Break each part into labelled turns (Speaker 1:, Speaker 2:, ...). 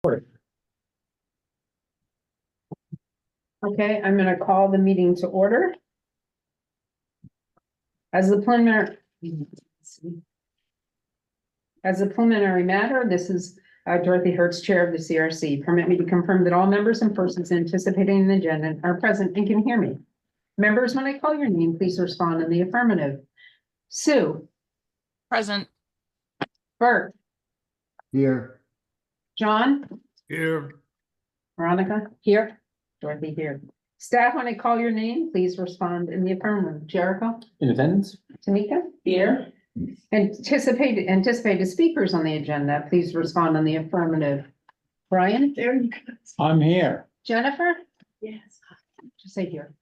Speaker 1: Okay, I'm gonna call the meeting to order. As the preliminary matter, this is Dorothy Hertz, Chair of the CRC. Permit me to confirm that all members and persons anticipating the agenda are present and can hear me. Members, when I call your name, please respond in the affirmative. Sue.
Speaker 2: Present.
Speaker 1: Bert.
Speaker 3: Here.
Speaker 1: John.
Speaker 3: Here.
Speaker 1: Veronica. Here. Dorothy here. Staff, when I call your name, please respond in the affirmative. Jericho.
Speaker 4: In attendance?
Speaker 1: Tamika. Here. Anticipated speakers on the agenda, please respond on the affirmative. Brian. There you go.
Speaker 4: I'm here.
Speaker 1: Jennifer.
Speaker 5: Yes.
Speaker 1: Just say here.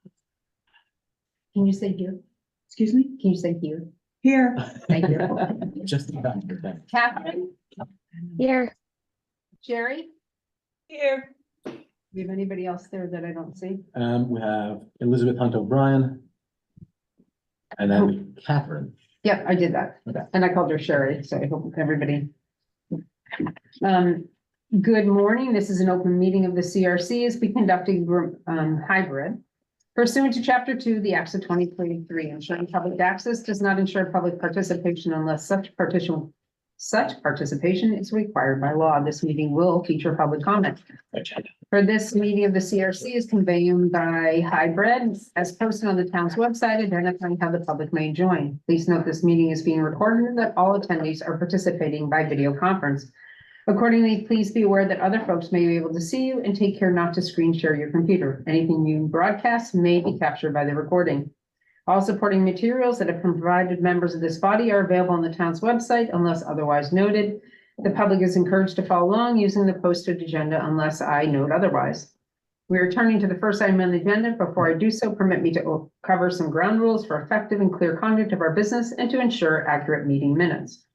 Speaker 1: Can you say here?
Speaker 5: Excuse me?
Speaker 1: Can you say here?
Speaker 5: Here.
Speaker 1: Thank you.
Speaker 4: Just about your thing.
Speaker 1: Catherine.
Speaker 2: Here.
Speaker 1: Jerry.
Speaker 5: Here.
Speaker 1: Do you have anybody else there that I don't see?
Speaker 4: We have Elizabeth Hunt O'Brien. And then Catherine.
Speaker 1: Yep, I did that.
Speaker 4: Okay.
Speaker 1: And I called her Sherry, so I hope everybody. Good morning. This is an open meeting of the CRC as we conducting hybrid. Pursuant to Chapter 2, the Acts of 2023, ensuring public access does not ensure public participation unless such participation is required by law. This meeting will feature public comment. For this meeting of the CRC is conveyed by hybrid as posted on the town's website, identifying how the public may join. Please note this meeting is being recorded and that all attendees are participating by video conference. Accordingly, please be aware that other folks may be able to see you and take care not to screen share your computer. Anything you broadcast may be captured by the recording. All supporting materials that have been provided members of this body are available on the town's website unless otherwise noted. The public is encouraged to follow along using the posted agenda unless I note otherwise. We are turning to the first item on the agenda. Before I do so, permit me to cover some ground rules for effective and clear conduct of our business and to ensure accurate meeting minutes.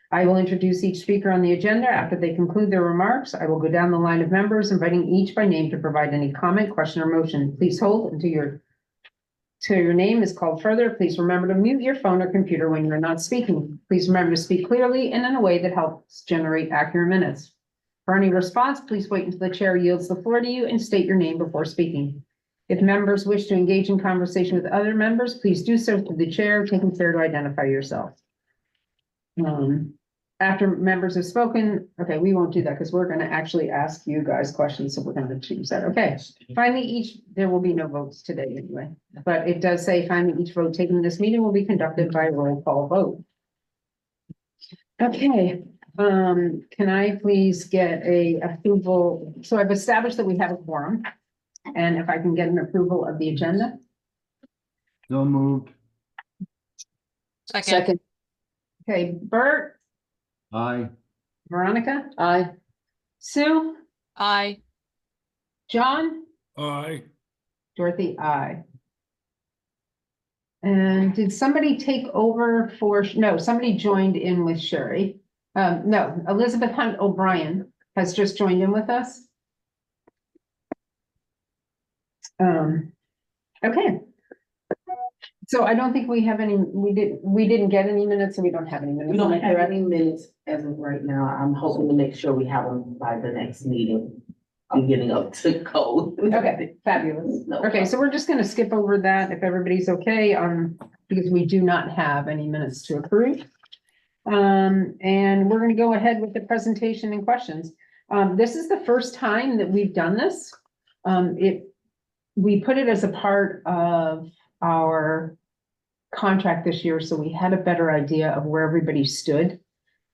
Speaker 1: I will introduce each speaker on the agenda. After they conclude their remarks, I will go down the line of members, inviting each by name to provide any comment, question, or motion. Please hold until your name is called further. Please remember to mute your phone or computer when you're not speaking. Please remember to speak clearly and in a way that helps generate accurate minutes. For any response, please wait until the chair yields the floor to you and state your name before speaking. If members wish to engage in conversation with other members, please do so through the chair, taking care to identify yourself. After members have spoken, okay, we won't do that because we're going to actually ask you guys questions, so we're going to choose that. Okay. Finally, there will be no votes today anyway, but it does say finally each vote taken in this meeting will be conducted by roll call vote. Okay, can I please get a approval? So I've established that we have a quorum, and if I can get an approval of the agenda.
Speaker 3: So moved.
Speaker 2: Second.
Speaker 1: Okay, Bert.
Speaker 3: Aye.
Speaker 1: Veronica? Aye. Sue?
Speaker 2: Aye.
Speaker 1: John?
Speaker 3: Aye.
Speaker 1: Dorothy? Aye. And did somebody take over for, no, somebody joined in with Sherry. No, Elizabeth Hunt O'Brien has just joined in with us. Okay. So I don't think we have any, we didn't get any minutes, so we don't have any minutes.
Speaker 5: We don't have any minutes as of right now. I'm hoping to make sure we have them by the next meeting. I'm getting up to code.
Speaker 1: Okay, fabulous.
Speaker 5: No
Speaker 1: Okay, so we're just gonna skip over that if everybody's okay, because we do not have any minutes to approve. And we're gonna go ahead with the presentation and questions. This is the first time that we've done this. We put it as a part of our contract this year, so we had a better idea of where everybody stood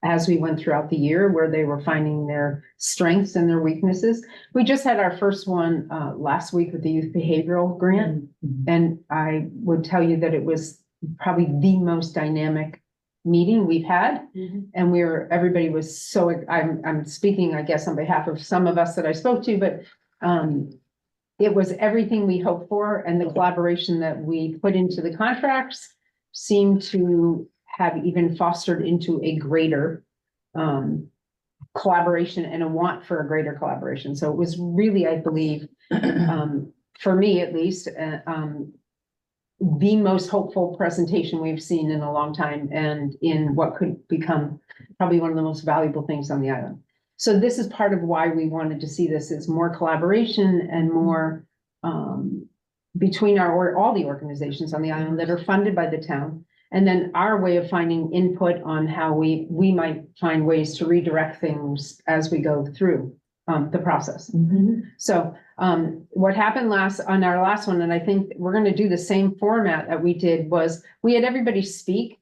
Speaker 1: as we went throughout the year, where they were finding their strengths and their weaknesses. We just had our first one last week with the youth behavioral grant, and I would tell you that it was probably the most dynamic meeting we've had. And everybody was so, I'm speaking, I guess, on behalf of some of us that I spoke to, but it was everything we hoped for, and the collaboration that we put into the contracts seemed to have even fostered into a greater collaboration and a want for a greater collaboration. So it was really, I believe, for me at least, the most hopeful presentation we've seen in a long time, and in what could become probably one of the most valuable things on the island. So this is part of why we wanted to see this is more collaboration and more between all the organizations on the island that are funded by the town. And then our way of finding input on how we might find ways to redirect things as we go through the process. So what happened on our last one, and I think we're going to do the same format that we did, was we had everybody speak.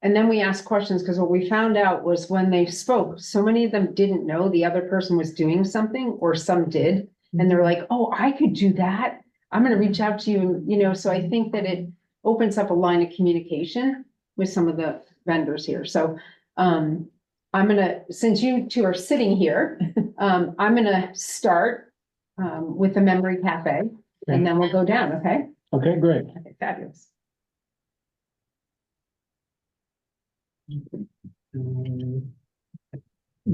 Speaker 1: And then we asked questions, because what we found out was when they spoke, so many of them didn't know the other person was doing something, or some did. And they're like, oh, I could do that. I'm going to reach out to you, so I think that it opens up a line of communication with some of the vendors here. So I'm gonna, since you two are sitting here, I'm gonna start with the Memory Cafe, and then we'll go down, okay?
Speaker 4: Okay, great.
Speaker 1: Okay, fabulous.
Speaker 3: We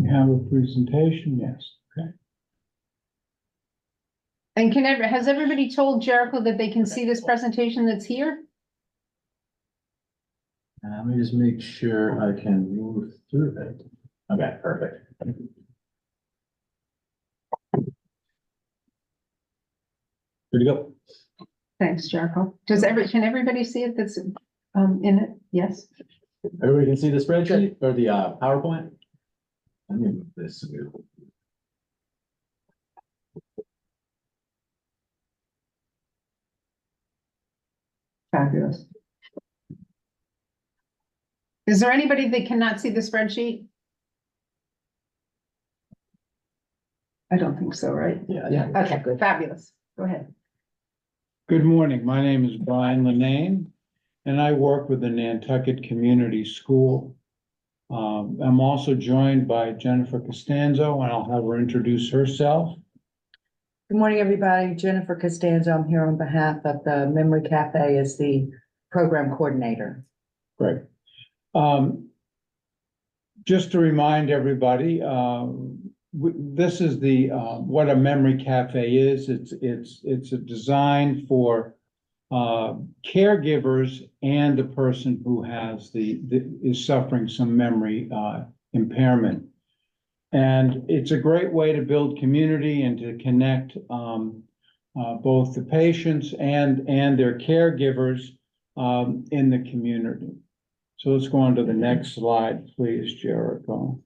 Speaker 3: have a presentation, yes. Okay.
Speaker 1: And has everybody told Jericho that they can see this presentation that's here?
Speaker 4: Let me just make sure I can move through it. Okay, perfect. Good to go.
Speaker 1: Thanks, Jericho. Can everybody see it that's in it? Yes?
Speaker 4: Everybody can see the spreadsheet or the PowerPoint? Let me move this.
Speaker 1: Fabulous. Is there anybody that cannot see the spreadsheet? I don't think so, right?
Speaker 4: Yeah.
Speaker 1: Okay, good, fabulous. Go ahead.
Speaker 3: Good morning. My name is Brian Linane, and I work with the Nantucket Community School. I'm also joined by Jennifer Costanzo, and I'll have her introduce herself.
Speaker 6: Good morning, everybody. Jennifer Costanzo. I'm here on behalf of the Memory Cafe as the program coordinator.
Speaker 3: Great. Just to remind everybody, this is what a memory cafe is. It's a design for caregivers and the person who has is suffering some memory impairment. And it's a great way to build community and to connect both the patients and their caregivers in the community. So let's go on to the next slide, please, Jericho.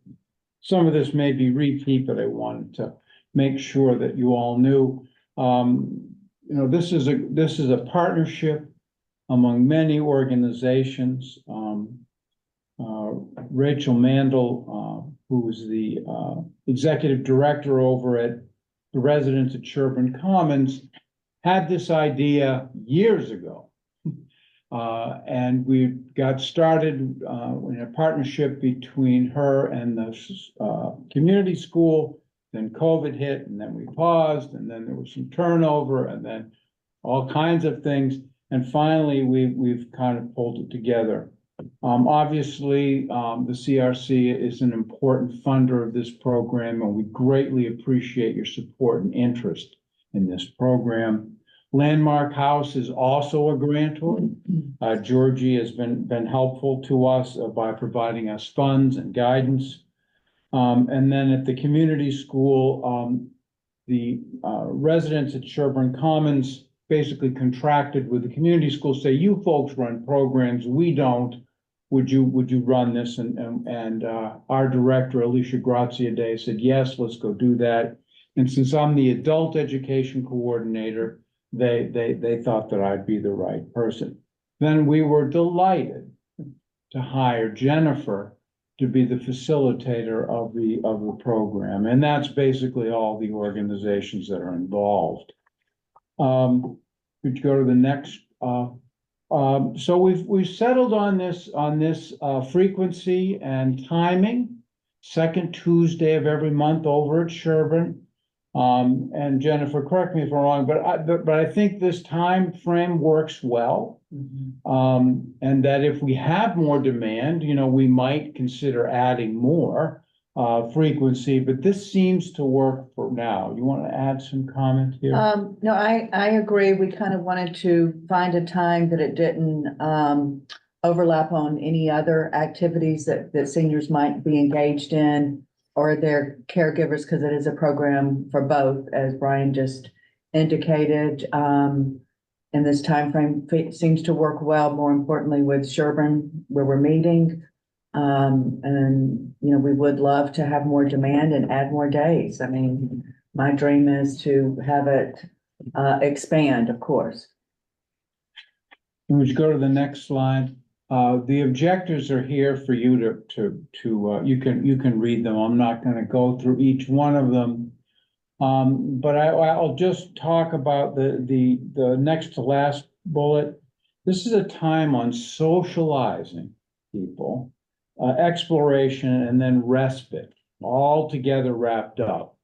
Speaker 3: Some of this may be repeat, but I wanted to make sure that you all knew. This is a partnership among many organizations. Rachel Mandel, who is the executive director over at the residents at Sherburne Commons, had this idea years ago. And we got started in a partnership between her and the community school. Then COVID hit, and then we paused, and then there was some turnover, and then all kinds of things. And finally, we've kind of pulled it together. Obviously, the CRC is an important funder of this program, and we greatly appreciate your support and interest in this program. Landmark House is also a grantor. Georgie has been helpful to us by providing us funds and guidance. And then at the community school, the residents at Sherburne Commons basically contracted with the community school, say, you folks run programs, we don't. Would you run this? And our director, Alicia Graziadei, said, yes, let's go do that. And since I'm the adult education coordinator, they thought that I'd be the right person. Then we were delighted to hire Jennifer to be the facilitator of the program. And that's basically all the organizations that are involved. Could you go to the next? So we've settled on this frequency and timing, second Tuesday of every month over at Sherburne. And Jennifer, correct me if I'm wrong, but I think this time frame works well. And that if we have more demand, we might consider adding more frequency, but this seems to work for now. You want to add some comment here?
Speaker 6: No, I agree. We kind of wanted to find a time that it didn't overlap on any other activities that seniors might be engaged in. or their caregivers, because it is a program for both, as Brian just indicated. And this timeframe seems to work well, more importantly with Sherburne, where we're meeting. And, you know, we would love to have more demand and add more days. I mean, my dream is to have it expand, of course.
Speaker 3: Would you go to the next slide? The objectives are here for you you can read them. I'm not gonna go through each one of them. But I'll just talk about the next to last bullet. This is a time on socializing people, exploration, and then respite, all together wrapped up.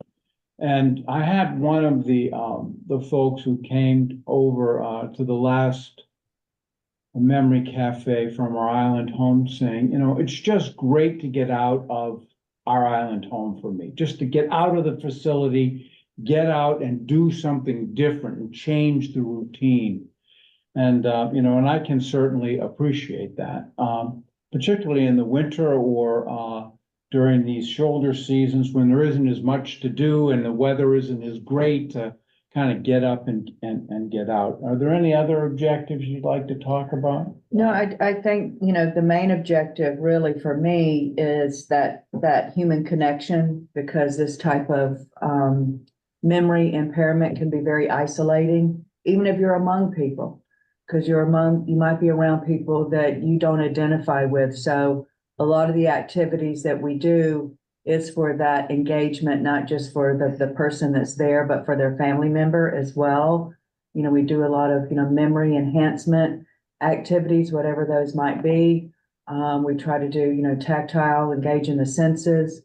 Speaker 3: And I had one of the folks who came over to the last Memory Cafe from our island home saying, you know, it's just great to get out of our island home for me, just to get out of the facility, get out and do something different and change the routine. And, you know, and I can certainly appreciate that, particularly in the winter or during these shoulder seasons when there isn't as much to do and the weather isn't as great to kind of get up and get out. Are there any other objectives you'd like to talk about?
Speaker 6: No, I think, you know, the main objective really for me is that human connection, because this type of memory impairment can be very isolating, even if you're among people, because you might be around people that you don't identify with. So a lot of the activities that we do is for that engagement, not just for the person that's there, but for their family member as well. You know, we do a lot of, you know, memory enhancement activities, whatever those might be. We try to do, you know, tactile, engage in the senses.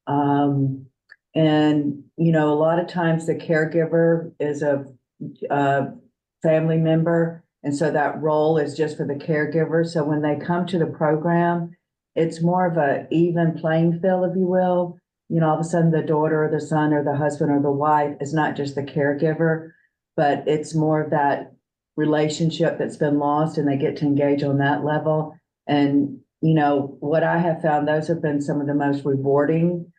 Speaker 6: And, you know, a lot of times the caregiver is a family member. And so that role is just for the caregiver. So when they come to the program, it's more of a even playing field, if you will. You know, all of a sudden the daughter or the son or the husband or the wife is not just the caregiver, but it's more of that relationship that's been lost, and they get to engage on that level. And, you know, what I have found, those have been some of the most rewarding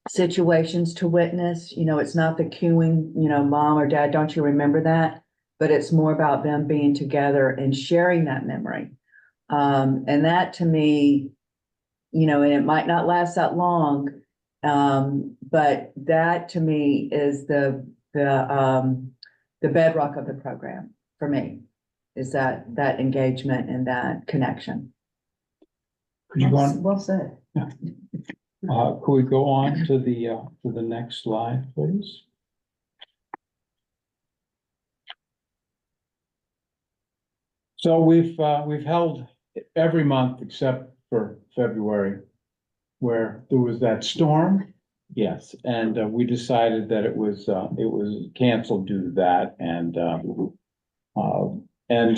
Speaker 6: situations to witness. You know, it's not the cueing, you know, mom or dad, don't you remember that? But it's more about them being together and sharing that memory. And that to me, you know, and it might not last that long, but that to me is the bedrock of the program for me, is that engagement and that connection.
Speaker 3: Could you go on?
Speaker 6: Well said.
Speaker 3: Could we go on to the next slide, please? So we've held every month except for February, where there was that storm. Yes, and we decided that it was canceled due to that, and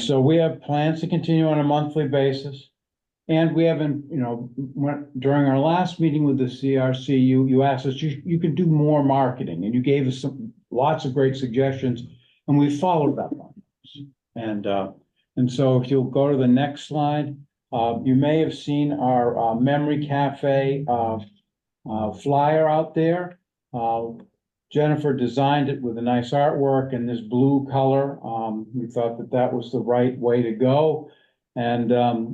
Speaker 3: so we have plans to continue on a monthly basis. And we haven't, you know, during our last meeting with the CRC, you asked us, you can do more marketing, and you gave us lots of great suggestions, and we followed up on those. And so if you'll go to the next slide, you may have seen our Memory Cafe flyer out there. Jennifer designed it with a nice artwork in this blue color. We thought that was the right way to go. And,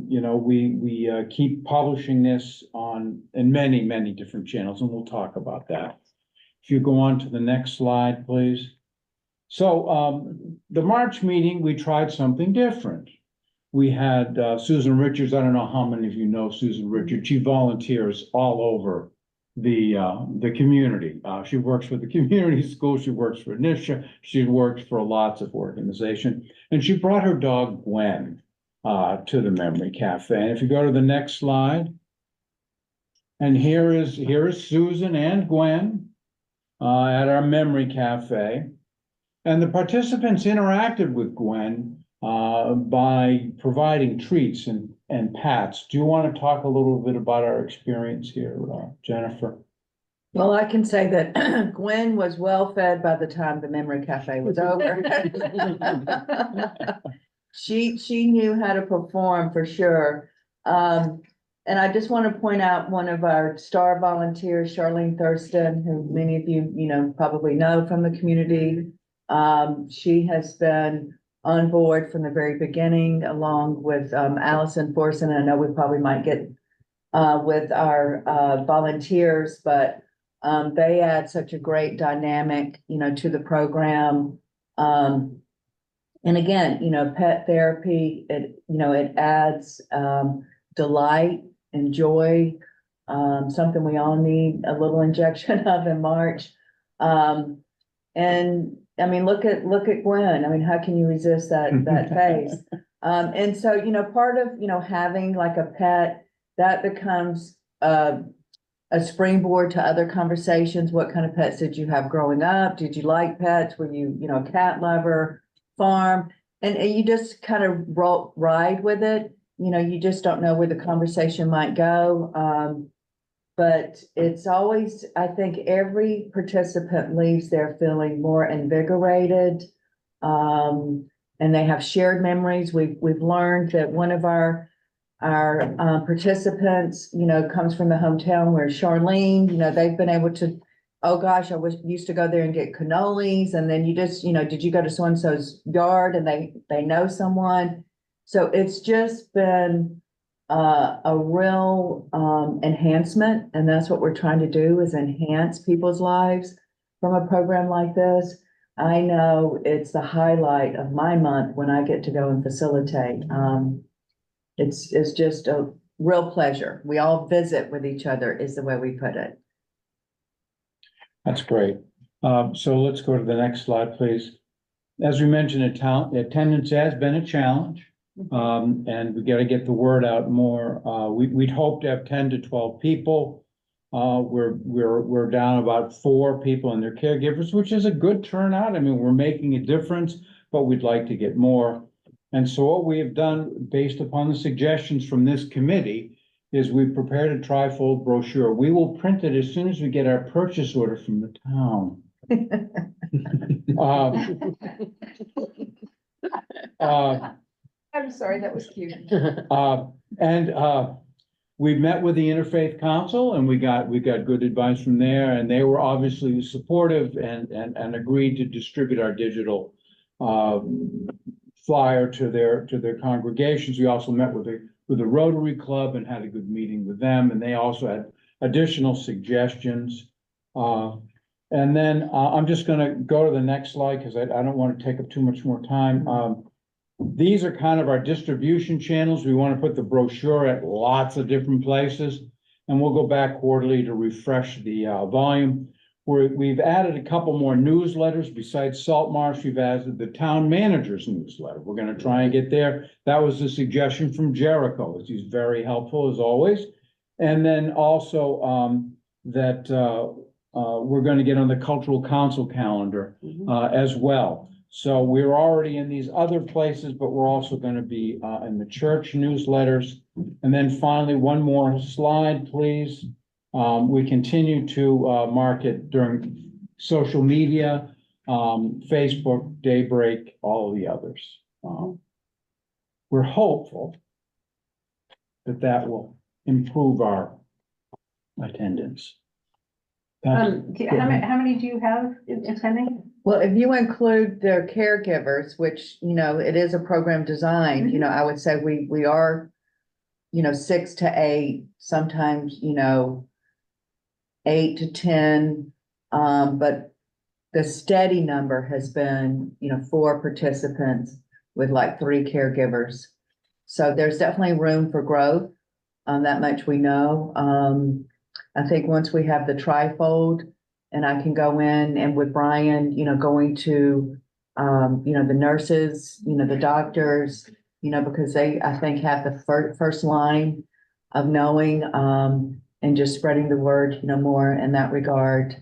Speaker 3: you know, we keep publishing this in many different channels, and we'll talk about that. If you go on to the next slide, please. So the March meeting, we tried something different. We had Susan Richards. I don't know how many of you know Susan Richards. She volunteers all over the community. She works for the community school. She works for NISHA. She works for lots of organizations. And she brought her dog, Gwen, to the Memory Cafe. And if you go to the next slide, and here is Susan and Gwen at our Memory Cafe. And the participants interacted with Gwen by providing treats and pats. Do you want to talk a little bit about our experience here, Jennifer?
Speaker 6: Well, I can say that Gwen was well fed by the time the Memory Cafe was over. She knew how to perform for sure. And I just want to point out one of our star volunteers, Charlene Thurston, who many of you, probably know from the community. She has been on board from the very beginning, along with Allison Forson. I know we probably might get with our volunteers, but they add such a great dynamic, to the program. And again, pet therapy, it adds delight and joy, something we all need a little injection of in March. And I mean, look at Gwen. I mean, how can you resist that face? And so, part of, having like a pet, that becomes a springboard to other conversations. What kind of pets did you have growing up? Did you like pets? Were you, a cat lover, farm? And you just kind of ride with it. You just don't know where the conversation might go. But it's always, I think every participant leaves there feeling more invigorated. And they have shared memories. We've learned that one of our participants, comes from the hometown where Charlene, they've been able to, oh gosh, used to go there and get cannolis. And then you just, did you go to so-and-so's yard and they know someone? So it's just been a real enhancement. And that's what we're trying to do, is enhance people's lives from a program like this. I know it's the highlight of my month when I get to go and facilitate. It's just a real pleasure. We all visit with each other, is the way we put it.
Speaker 3: That's great. So let's go to the next slide, please. As we mentioned, attendance has been a challenge. And we got to get the word out more. We'd hope to have 10 to 12 people. We're down about 4 people and their caregivers, which is a good turnout. I mean, we're making a difference, but we'd like to get more. And so what we have done, based upon the suggestions from this committee, is we've prepared a trifold brochure. We will print it as soon as we get our purchase order from the town.
Speaker 6: I'm sorry, that was cute.
Speaker 3: We met with the Interfaith Council and we got good advice from there, and they were obviously supportive and agreed to distribute our digital flyer to their congregations. We also met with the Rotary Club and had a good meeting with them, and they also had additional suggestions. And then I'm just gonna go to the next slide because I don't want to take up too much more time. These are kind of our distribution channels. We want to put the brochure at lots of different places, and we'll go back quarterly to refresh the volume. We've added a couple more newsletters besides Salt Marsh. We've added the town manager's newsletter. We're going to try and get there. That was a suggestion from Jericho. He's very helpful as always. And then also that we're going to get on the Cultural Council calendar as well. So we're already in these other places, but we're also going to be in the church newsletters. And then finally, one more slide, please. We continue to market during social media, Facebook, Daybreak, all of the others. We're hopeful that will improve our attendance.
Speaker 1: How many do you have attending?
Speaker 6: Well, if you include their caregivers, which, it is a program designed, I would say we are, 6 to 8, sometimes, 8 to 10. But the steady number has been, 4 participants with like 3 caregivers. So there's definitely room for growth. That much we know. I think once we have the trifold, and I can go in and with Brian, going to, the nurses, the doctors, because they, I think, have the first line of knowing, and just spreading the word, more in that regard.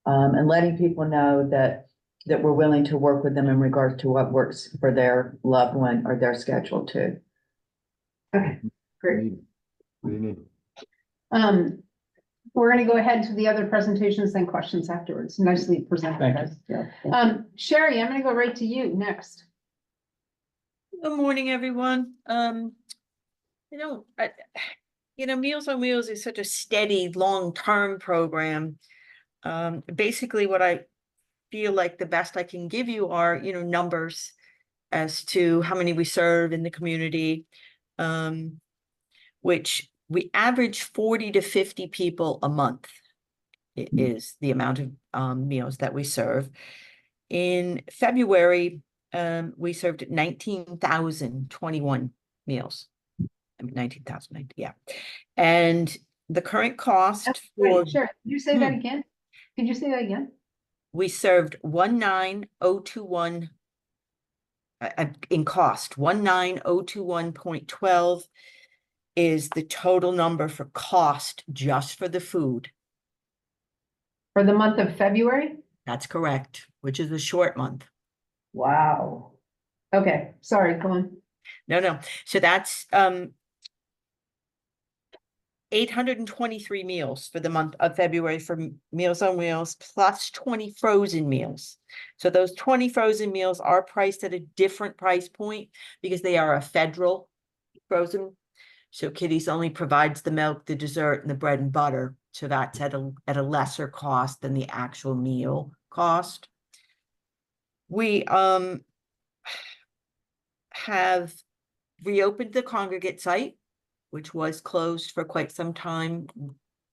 Speaker 6: And letting people know that we're willing to work with them in regards to what works for their loved one or their schedule too.
Speaker 1: Okay, great.
Speaker 4: What do you need?
Speaker 1: We're going to go ahead to the other presentations, then questions afterwards. Nicely presented, guys. Sherry, I'm going to go right to you next.
Speaker 7: Good morning, everyone. You know, Meals on Wheels is such a steady, long-term program. Basically what I feel like the best I can give you are, numbers as to how many we serve in the community. Which we average 40 to 50 people a month is the amount of meals that we serve. In February, we served 19,021 meals. 19,000, yeah. And the current cost for,
Speaker 1: Sure, could you say that again? Could you say that again?
Speaker 7: we served 19021 in cost, 19021.12 is the total number for cost just for the food.
Speaker 1: For the month of February?
Speaker 7: That's correct, which is a short month.
Speaker 1: Wow. Okay, sorry, go on.
Speaker 7: No. So that's 823 meals for the month of February for Meals on Wheels, plus 20 frozen meals. So those 20 frozen meals are priced at a different price point because they are a federal frozen. So Kitty's only provides the milk, the dessert, and the bread and butter. So that's at a lesser cost than the actual meal cost. We have reopened the congregate site, which was closed for quite some time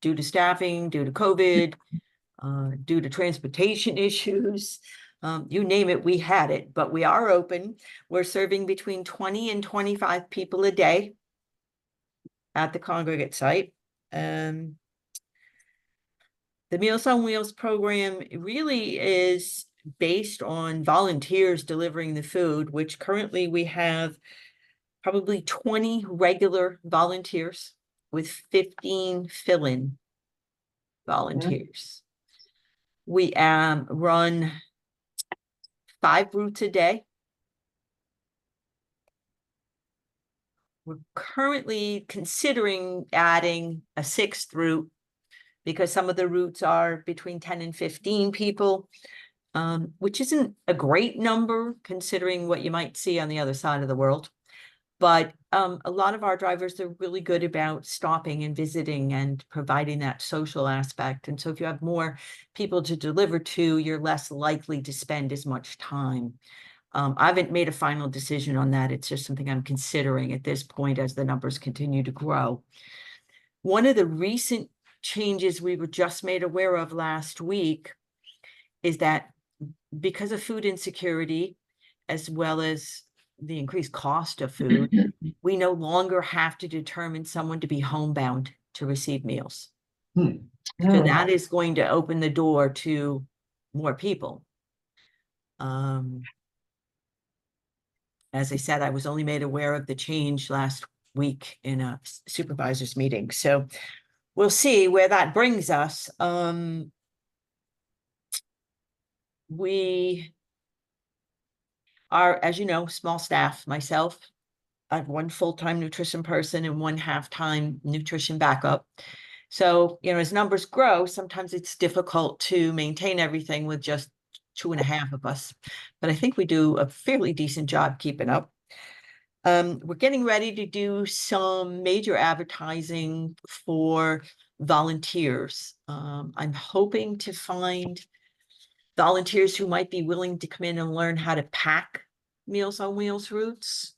Speaker 7: due to staffing, due to COVID, due to transportation issues. You name it, we had it, but we are open. We're serving between 20 and 25 people a day at the congregate site. The Meals on Wheels program really is based on volunteers delivering the food, which currently we have probably 20 regular volunteers with 15 fill-in volunteers. We run 5 routes a day. We're currently considering adding a 6th route because some of the routes are between 10 and 15 people, which isn't a great number considering what you might see on the other side of the world. But a lot of our drivers are really good about stopping and visiting and providing that social aspect. And so if you have more people to deliver to, you're less likely to spend as much time. I haven't made a final decision on that. It's just something I'm considering at this point as the numbers continue to grow. One of the recent changes we were just made aware of last week is that because of food insecurity, as well as the increased cost of food, we no longer have to determine someone to be homebound to receive meals. So that is going to open the door to more people. As I said, I was only made aware of the change last week in a supervisor's meeting. So we'll see where that brings us. We are, as you know, small staff. Myself, I have 1 full-time nutrition person and 1 half-time nutrition backup. So, as numbers grow, sometimes it's difficult to maintain everything with just 2.5 of us. But I think we do a fairly decent job keeping up. We're getting ready to do some major advertising for volunteers. I'm hoping to find volunteers who might be willing to come in and learn how to pack Meals on Wheels routes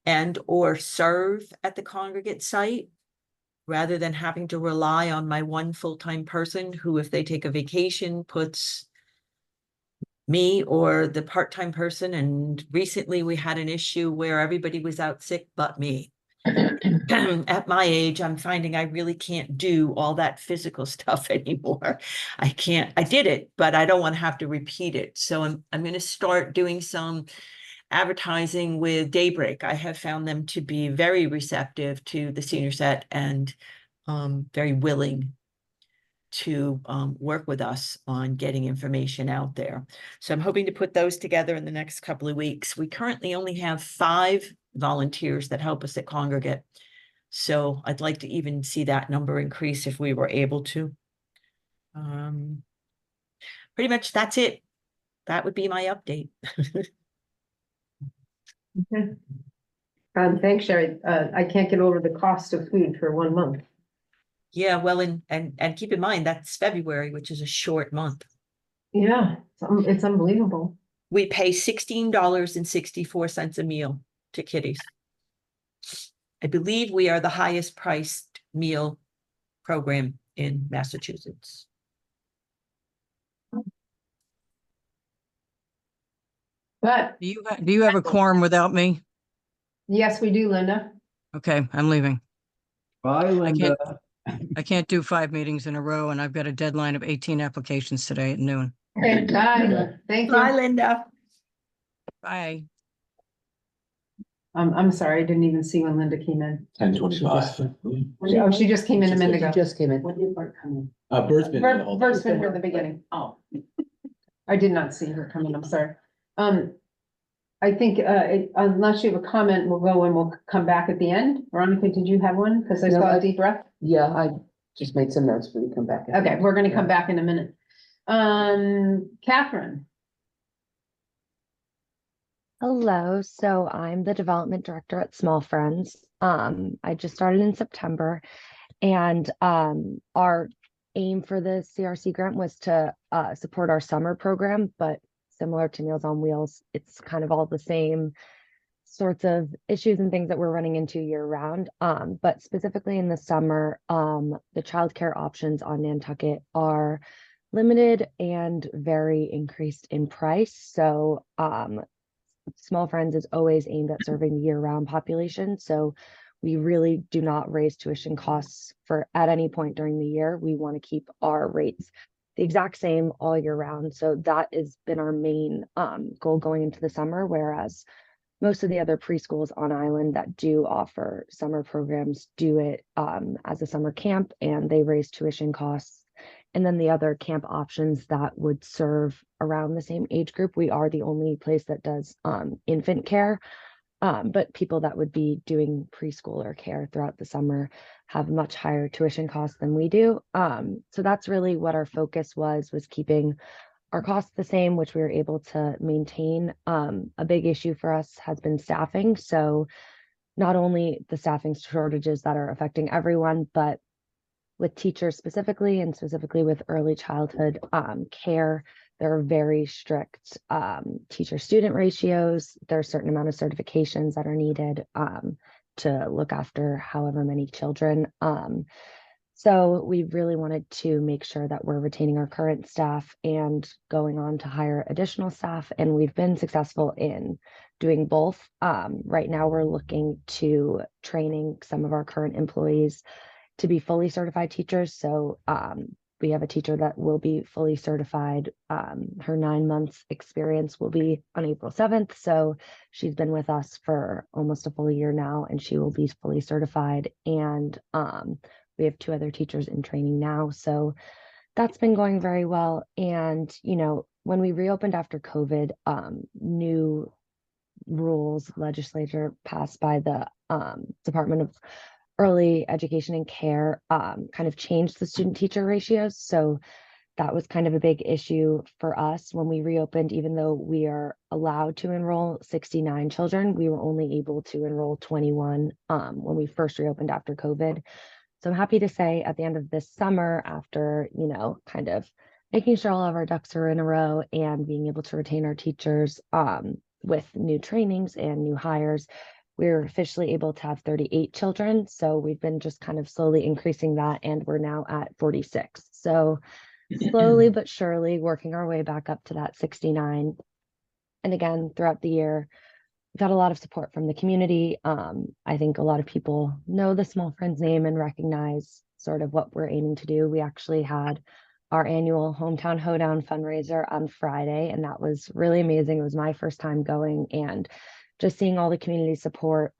Speaker 7: and or serve at the congregate site, rather than having to rely on my 1 full-time person who, if they take a vacation, puts me or the part-time person. And recently we had an issue where everybody was out sick but me. At my age, I'm finding I really can't do all that physical stuff anymore. I did it, but I don't want to have to repeat it. So I'm going to start doing some advertising with Daybreak. I have found them to be very receptive to the senior set and very willing to work with us on getting information out there. So I'm hoping to put those together in the next couple of weeks. We currently only have 5 volunteers that help us at Congregate. So I'd like to even see that number increase if we were able to. Pretty much that's it. That would be my update.
Speaker 1: Okay. Thanks, Sherry. I can't get over the cost of food for 1 month.
Speaker 7: Yeah, well, and keep in mind, that's February, which is a short month.
Speaker 1: Yeah, it's unbelievable.
Speaker 7: We pay $16.64 a meal to kiddies. I believe we are the highest priced meal program in Massachusetts.
Speaker 1: But
Speaker 8: Do you have a quorum without me?
Speaker 1: yes, we do, Linda.
Speaker 8: Okay, I'm leaving.
Speaker 4: Bye, Linda.
Speaker 8: I can't do 5 meetings in a row, and I've got a deadline of 18 applications today at noon.
Speaker 1: Okay, bye. Thank
Speaker 7: Bye,
Speaker 1: you.
Speaker 7: Linda.
Speaker 8: Bye.
Speaker 1: I'm sorry, I didn't even see when Linda came in.
Speaker 4: 10:25.
Speaker 1: Oh, she just came in a minute
Speaker 6: She
Speaker 1: ago.
Speaker 6: just came in.
Speaker 5: When did Bert come in?
Speaker 4: Bert's been. here the whole time.
Speaker 1: Bert's been here at the beginning.
Speaker 5: Oh.
Speaker 1: I did not see her come in, I'm sorry. I think, unless you have a comment, we'll go and we'll come back at the end. Veronica, did you have one? Because I
Speaker 6: No,
Speaker 1: saw
Speaker 6: I-
Speaker 1: a deep breath.
Speaker 6: Yeah, I just made some notes when you come back.
Speaker 1: Okay, we're gonna come back in a minute. Catherine,
Speaker 9: Hello, so I'm the development director at Small Friends. I just started in September, and our aim for the CRC grant was to support our summer program, but similar to Meals on Wheels, it's kind of all the same sorts of issues and things that we're running into year round. But specifically in the summer, the childcare options on Nantucket are limited and very increased in price. So Small Friends is always aimed at serving the year-round population. So we really do not raise tuition costs for at any point during the year. We want to keep our rates the exact same all year round. So that has been our main goal going into the summer, whereas most of the other preschools on island that do offer summer programs do it as a summer camp, and they raise tuition costs. And then the other camp options that would serve around the same age group, we are the only place that does infant care. But people that would be doing preschool or care throughout the summer have much higher tuition costs than we do. So that's really what our focus was keeping our costs the same, which we were able to maintain. A big issue for us has been staffing. So not only the staffing shortages that are affecting everyone, but with teachers specifically, and specifically with early childhood care, there are very strict teacher-student ratios. There are a certain amount of certifications that are needed to look after however many children. So we really wanted to make sure that we're retaining our current staff and going on to hire additional staff. And we've been successful in doing both. Right now, we're looking to training some of our current employees to be fully certified teachers. So we have a teacher that will be fully certified. Her 9 months experience will be on April 7th. So she's been with us for almost a full year now, and she will be fully certified. And we have 2 other teachers in training now. So that's been going very well. And, you know, when we reopened after COVID, new rules, legislature passed by the Department of Early Education and Care kind of changed the student teacher ratios. So that was kind of a big issue for us when we reopened. Even though we are allowed to enroll 69 children, we were only able to enroll 21 when we first reopened after COVID. So I'm happy to say at the end of this summer, after, you know, kind of making sure all of our ducks are in a row and being able to retain our teachers with new trainings and new hires, we're officially able to have 38 children. So we've been just kind of slowly increasing that, and we're now at 46. So slowly but surely working our way back up to that 69. And again, throughout the year, we've got a lot of support from the community. I think a lot of people know the Small Friends name and recognize sort of what we're aiming to do. We actually had our annual Hometown Hoedown fundraiser on Friday, and that was really amazing. It was my first time going, and just seeing all the community support,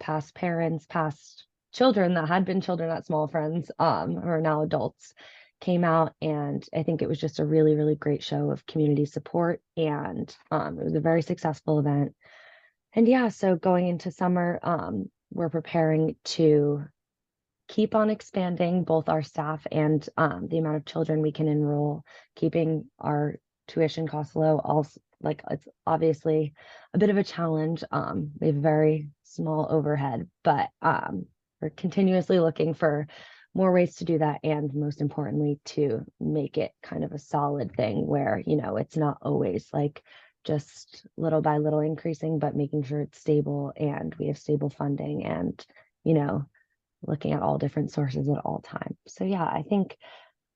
Speaker 9: past parents, past children that had been children at Small Friends, who are now adults, came out. And I think it was just a really, really great show of community support. And it was a very successful event. And yeah, so going into summer, we're preparing to keep on expanding both our staff and the amount of children we can enroll, keeping our tuition costs low. Also, like it's obviously a bit of a challenge. We have a very small overhead, but we're continuously looking for more ways to do that, and most importantly, to make it kind of a solid thing where, you know, it's not always like just little by little increasing, but making sure it's stable and we have stable funding and, you know, looking at all different sources at all times. So yeah, I think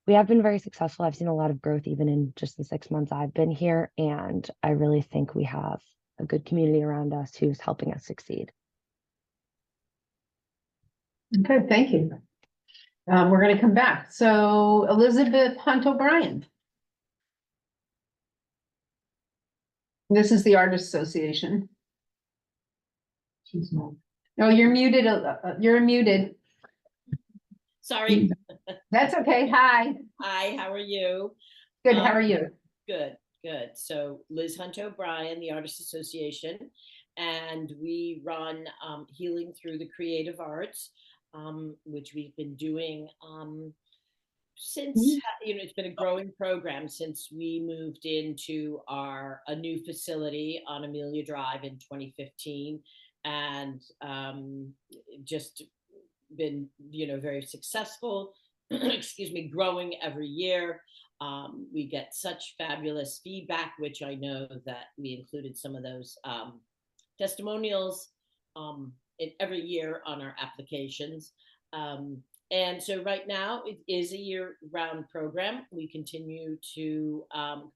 Speaker 9: we have been very successful. I've seen a lot of growth even in just the 6 months I've been here. And I really think we have a good community around us who's helping us succeed.
Speaker 1: Okay, thank you. We're gonna come back. So Elizabeth Hunt O'Brien. This is the Artists Association. Oh, you're muted. You're muted.
Speaker 10: Sorry.
Speaker 1: That's okay. Hi.
Speaker 10: Hi, how are you?
Speaker 1: Good. How are you?
Speaker 10: Good, good. So Liz Hunt O'Brien, the Artists Association, and we run Healing Through the Creative Arts, which we've been doing since, you know, it's been a growing program since we moved into a new facility on Amelia Drive in 2015, and just been, you know, very successful. Excuse me, growing every year. We get such fabulous feedback, which I know that we included some of those testimonials in every year on our applications. And so right now it is a year-round program. We continue to,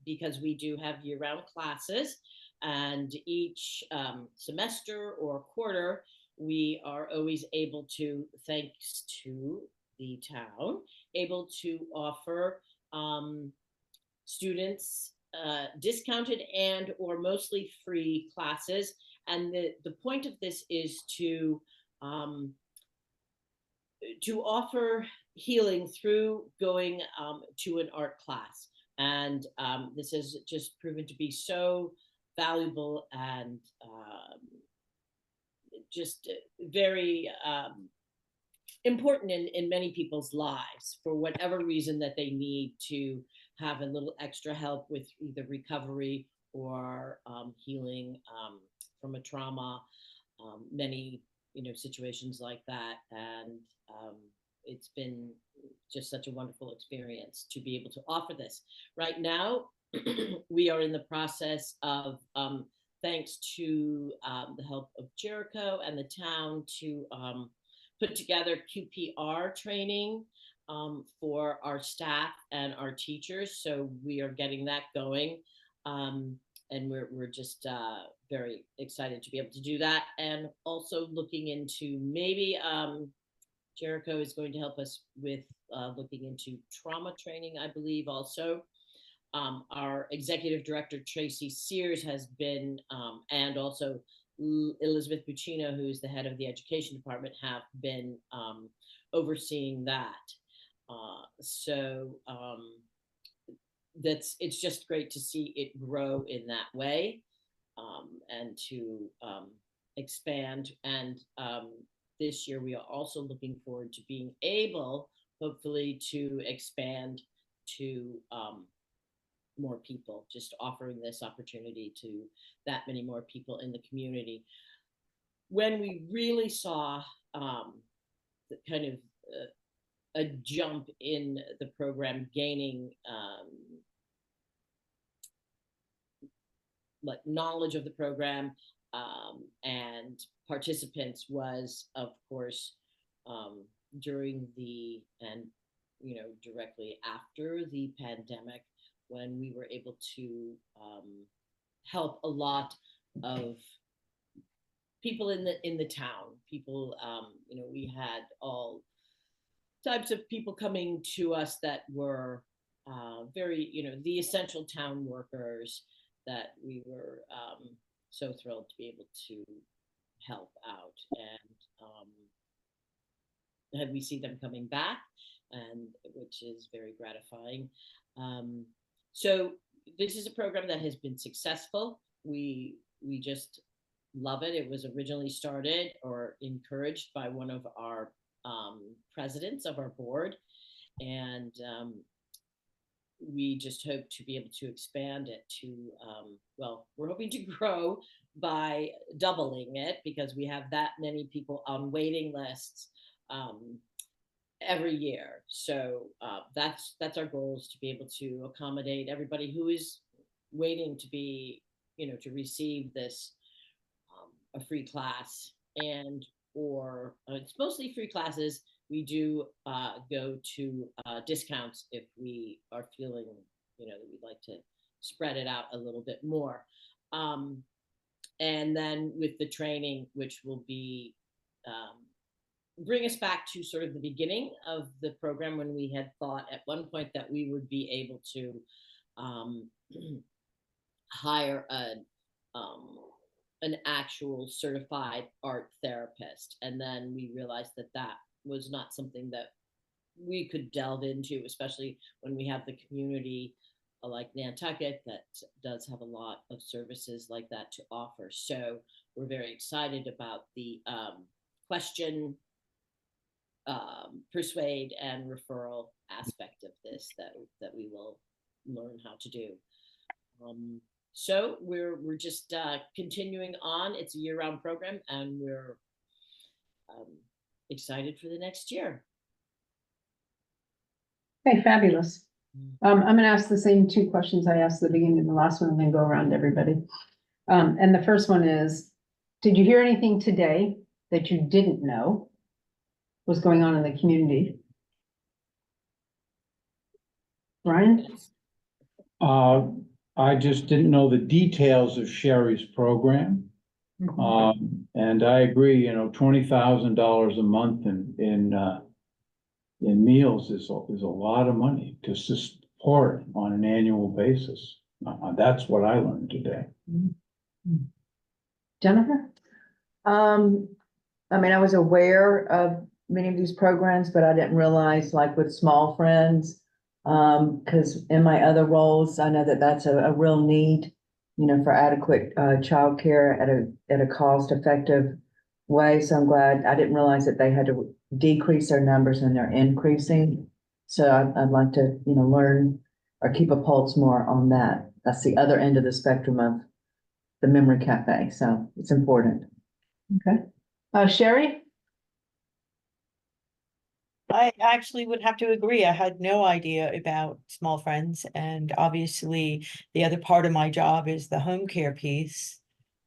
Speaker 10: because we do have year-round classes, and each semester or quarter, we are always able to, thanks to the town, able to offer students discounted and or mostly free classes. And the point of this is to offer healing through going to an art class. And this has just proven to be so valuable and just very important in many people's lives for whatever reason that they need to have a little extra help with either recovery or healing from a trauma, many, you know, situations like that. And it's been just such a wonderful experience to be able to offer this. Right now, we are in the process of, thanks to the help of Jericho and the town, to put together QPR training for our staff and our teachers. So we are getting that going. And we're just very excited to be able to do that. And also looking into maybe Jericho is going to help us with looking into trauma training, I believe also. Our executive director, Tracy Sears, has been, and also Elizabeth Buccino, who's the head of the education department, have been overseeing that. So it's just great to see it grow in that way, and to expand. And this year we are also looking forward to being able, hopefully, to expand to more people, just offering this opportunity to that many more people in the community. When we really saw the kind of a jump in the program gaining like knowledge of the program and participants was, of course, during the, and you know, directly after the pandemic, when we were able to help a lot of people in the town. People, you know, we had all types of people coming to us that were very, you know, the essential town workers that we were so thrilled to be able to help out. And we see them coming back, and which is very gratifying. So this is a program that has been successful. We just love it. It was originally started or encouraged by one of our presidents of our board, and we just hope to be able to expand it to, well, we're hoping to grow by doubling it because we have that many people on waiting lists every year. So that's our goal, is to be able to accommodate everybody who is waiting to be, to receive this a free class, and or it's mostly free classes. We do go to discounts if we are feeling, that we'd like to spread it out a little bit more. And then with the training, which will be bring us back to sort of the beginning of the program, when we had thought at one point that we would be able to hire an actual certified art therapist. And then we realized that that was not something that we could delve into, especially when we have the community like Nantucket that does have a lot of services like that to offer. So we're very excited about the question, persuade, and referral aspect of this that we will learn how to do. So we're just continuing on. It's a year-round program, and we're excited for the next year.
Speaker 1: Okay, fabulous. I'm gonna ask the same two questions I asked at the beginning and the last one, and then go around to everybody. And the first one is, did you hear anything today that you didn't know was going on in the community? Ryan?
Speaker 3: I just didn't know the details of Sherry's program. And I agree, $20,000 a month in meals is a lot of money to support on an annual basis. That's what I learned today.
Speaker 1: Jennifer?
Speaker 6: I was aware of many of these programs, but I didn't realize, like with Small Friends, because in my other roles, I know that that's a real need, for adequate childcare at a cost-effective way. So I'm glad. I didn't realize that they had to decrease their numbers, and they're increasing. So I'd like to, learn or keep a pulse more on that. That's the other end of the spectrum of the Memory Cafe. So it's important.
Speaker 1: Okay. Sherry?
Speaker 7: I actually would have to agree. I had no idea about Small Friends, and obviously the other part of my job is the home care piece,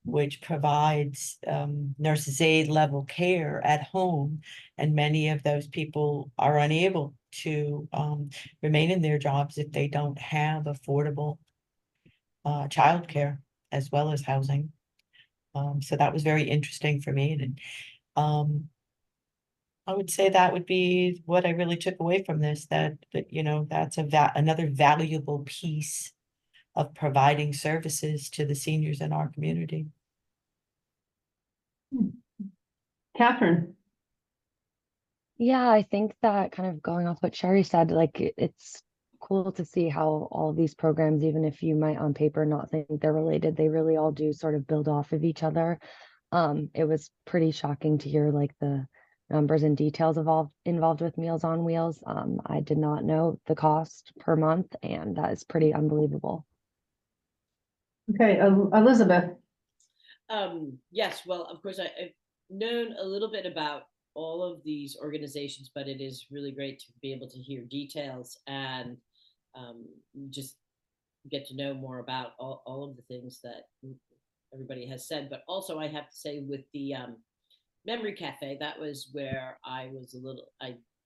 Speaker 7: which provides nurses aid level care at home, and many of those people are unable to remain in their jobs if they don't have affordable childcare as well as housing. So that was very interesting for me, and I would say that would be what I really took away from this, that that's another valuable piece of providing services to the seniors in our community.
Speaker 1: Catherine?
Speaker 9: Yeah, I think that kind of going off what Sherry said, like it's cool to see how all of these programs, even if you might on paper not think they're related, they really all do sort of build off of each other. It was pretty shocking to hear like the numbers and details involved with Meals on Wheels. I did not know the cost per month, and that is pretty unbelievable.
Speaker 1: Okay, Elizabeth?
Speaker 10: Yes, well, of course, I've known a little bit about all of these organizations, but it is really great to be able to hear details and just get to know more about all of the things that everybody has said. But also, I have to say, with the Memory Cafe, that was where I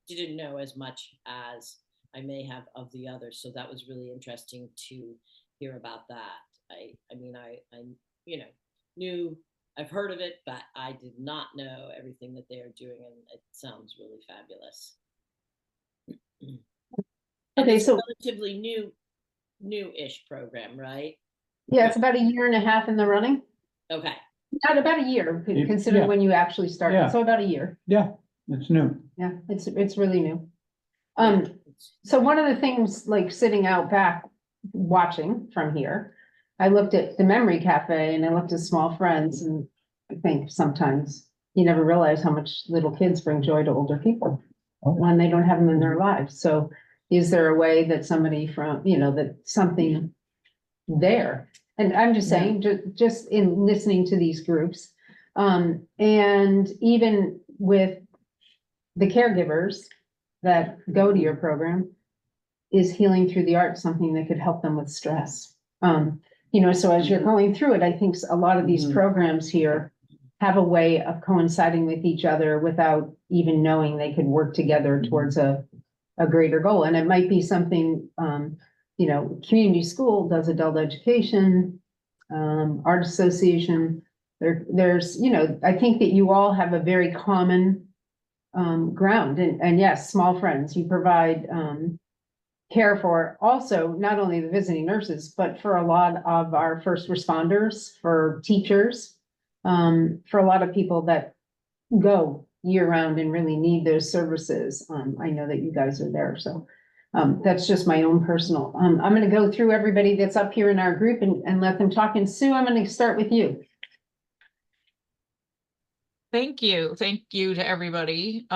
Speaker 10: didn't know as much as I may have of the others. So that was really interesting to hear about that. I knew, I've heard of it, but I did not know everything that they are doing, and it sounds really fabulous.
Speaker 1: Okay,
Speaker 10: it's
Speaker 1: so
Speaker 10: a relatively new-ish program, right?
Speaker 1: yeah, it's about a year and a half in the running.
Speaker 10: Okay.
Speaker 1: Not about a year,
Speaker 3: Yeah.
Speaker 1: considering when you actually started.
Speaker 3: Yeah.
Speaker 1: So about a year.
Speaker 3: Yeah, it's new.
Speaker 1: Yeah, it's really new. So one of the things, like sitting out back, watching from here, I looked at the Memory Cafe and I looked at Small Friends, and I think sometimes you never realize how much little kids bring joy to older people when they don't have them in their lives. So is there a way that somebody from, you know, that something there? And I'm just saying, just in listening to these groups, and even with the caregivers that go to your program, is healing through the arts something that could help them with stress? You know, so as you're going through it, I think a lot of these programs here have a way of coinciding with each other without even knowing they could work together towards a greater goal. And it might be something, you know, community school does adult education, art association. There's, you know, I think that you all have a very common ground, and yes, small friends, you provide care for also not only the visiting nurses, but for a lot of our first responders, for teachers, for a lot of people that go year round and really need those services. I know that you guys are there, so that's just my own personal. I'm going to go through everybody that's up here in our group and let them talk. And Sue, I'm going to start with you.
Speaker 2: Thank you. Thank you to everybody.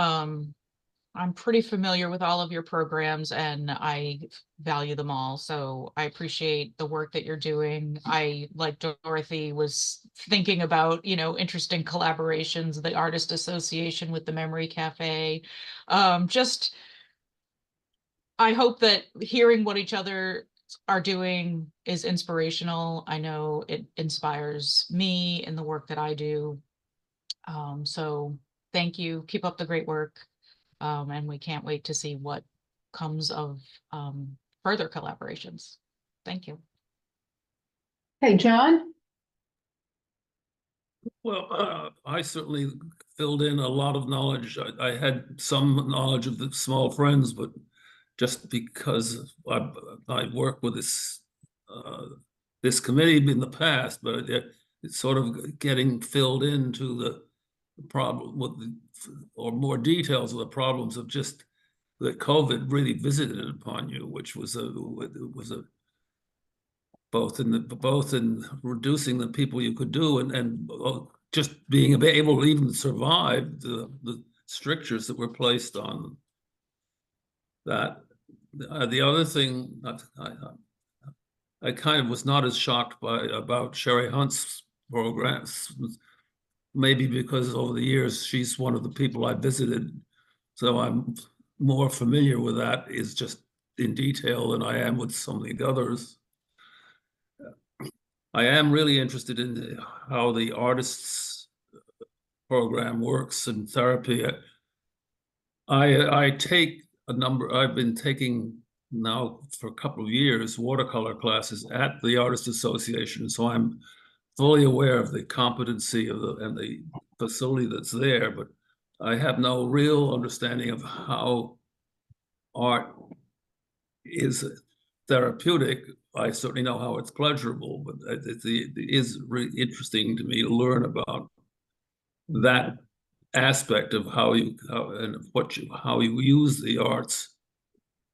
Speaker 2: I'm pretty familiar with all of your programs and I value them all. So I appreciate the work that you're doing. I, like Dorothy, was thinking about, you know, interesting collaborations, the Artist Association with the Memory Cafe. Just, I hope that hearing what each other are doing is inspirational. I know it inspires me in the work that I do. So thank you. Keep up the great work. And we can't wait to see what comes of further collaborations. Thank you.
Speaker 1: Hey, John.
Speaker 11: Well, I certainly filled in a lot of knowledge. I had some knowledge of the small friends, but just because I worked with this committee in the past, but it's sort of getting filled into the problem with or more details of the problems of just that COVID really visited upon you, which was a both in reducing the people you could do and just being able to even survive the strictures that were placed on that. The other thing I kind of was not as shocked about Sherry Hunt's programs, maybe because over the years she's one of the people I visited, so I'm more familiar with that is just in detail than I am with some of the others. I am really interested in how the artists program works in therapy. I take a number, I've been taking now for a couple of years watercolor classes at the Artists Association, so I'm fully aware of the competency of and the facility that's there, but I have no real understanding of how art is therapeutic. I certainly know how it's pleasurable, but it is really interesting to me to learn about that aspect of how you use the arts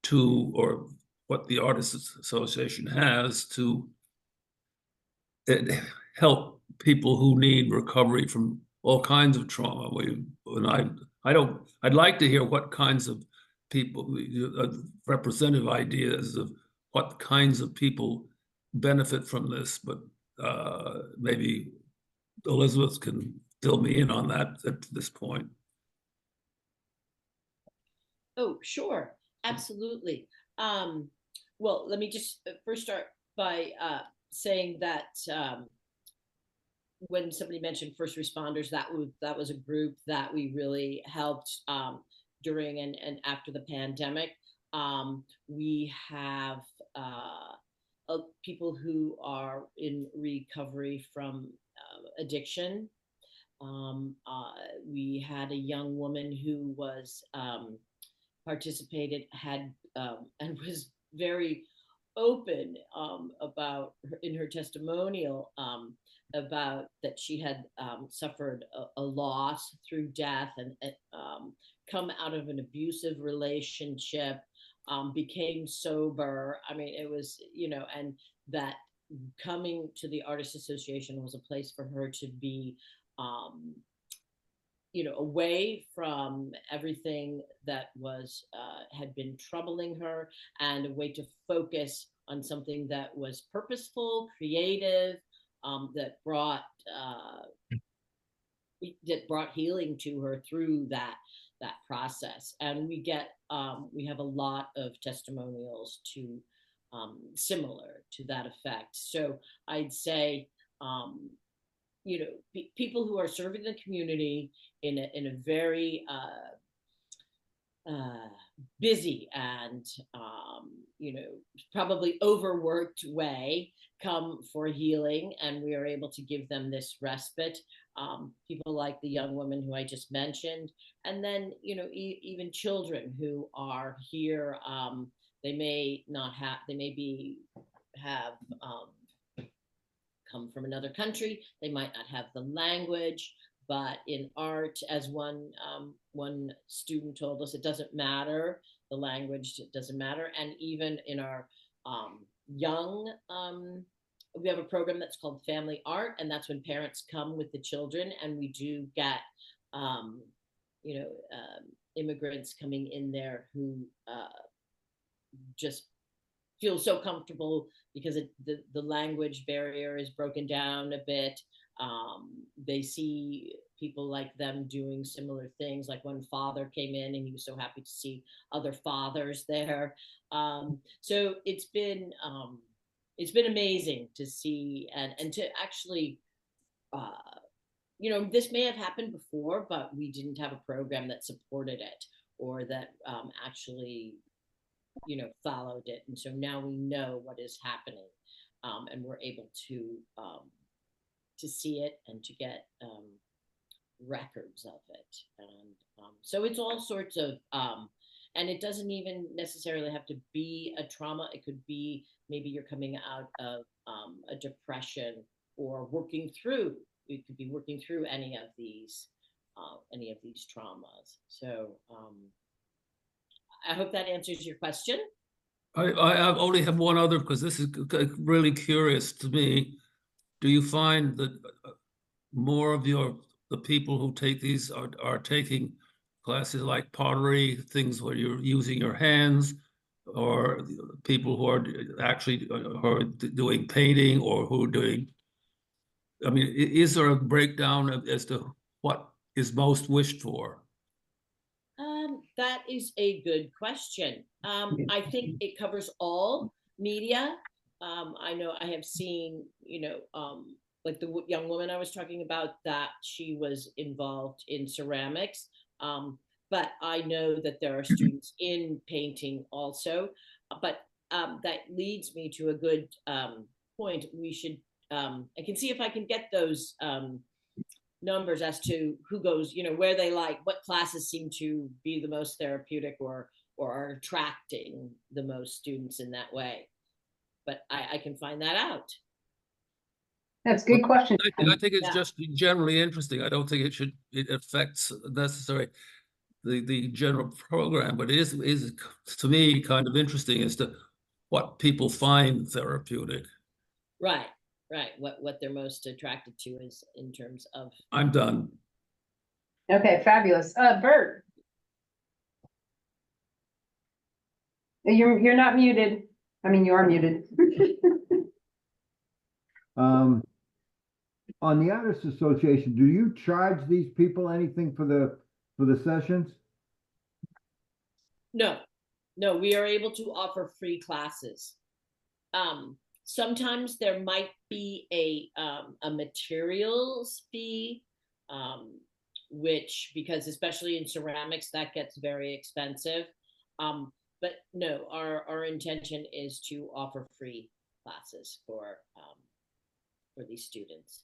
Speaker 11: to, or what the Artists Association has to help people who need recovery from all kinds of trauma. I'd like to hear what kinds of people, representative ideas of what kinds of people benefit from this, but maybe Elizabeth can fill me in on that at this point.
Speaker 10: Oh, sure, absolutely. Well, let me just first start by saying that when somebody mentioned first responders, that was a group that we really helped during and after the pandemic. We have people who are in recovery from addiction. We had a young woman who was participated, and was very open about in her testimonial about that she had suffered a loss through death and come out of an abusive relationship, became sober. I mean, it was, you know, and that coming to the Artists Association was a place for her to be away from everything that was had been troubling her, and a way to focus on something that was purposeful, creative, that brought healing to her through that process. And we have a lot of testimonials to similar to that effect. So I'd say people who are serving the community in a very busy and probably overworked way come for healing, and we are able to give them this respite. People like the young woman who I just mentioned, and then even children who are here. They may have come from another country. They might not have the language, but in art, as one student told us, it doesn't matter. The language, it doesn't matter. And even in our young, we have a program that's called Family Art, and that's when parents come with the children, and we do get immigrants coming in there who just feel so comfortable because the language barrier is broken down a bit. They see people like them doing similar things. Like one father came in and he was so happy to see other fathers there. So it's been amazing to see and to actually, this may have happened before, but we didn't have a program that supported it or that actually followed it. And so now we know what is happening, and we're able to see it and to get records of it. And so it's all sorts of, and it doesn't even necessarily have to be a trauma. It could be maybe you're coming out of a depression or you could be working through any of these traumas. So I hope that answers your question.
Speaker 11: I only have one other, because this is really curious to me. Do you find that more of the people who take these are taking classes like pottery, things where you're using your hands, or people who are actually doing painting, or who are doing, I mean, is there a breakdown as to what is most wished for?
Speaker 10: That is a good question. I think it covers all media. I know I have seen, like the young woman I was talking about, that she was involved in ceramics. But I know that there are students in painting also. But that leads me to a good point. We should, I can see if I can get those numbers as to who goes, where they like, what classes seem to be the most therapeutic or are attracting the most students in that way. But I can find that out.
Speaker 1: That's a good question.
Speaker 11: I think it's just generally interesting. I don't think it affects necessarily the general program, but it is to me kind of interesting as to what people find therapeutic.
Speaker 10: Right. What they're most attracted to is in terms of.
Speaker 11: I'm done.
Speaker 1: Okay, fabulous. Bert. You're not muted. I mean, you are muted.
Speaker 12: On the Artists Association, do you charge these people anything for the sessions?
Speaker 10: No, we are able to offer free classes. Sometimes there might be a materials fee, which, because especially in ceramics, that gets very expensive. But no, our intention is to offer free classes for these students.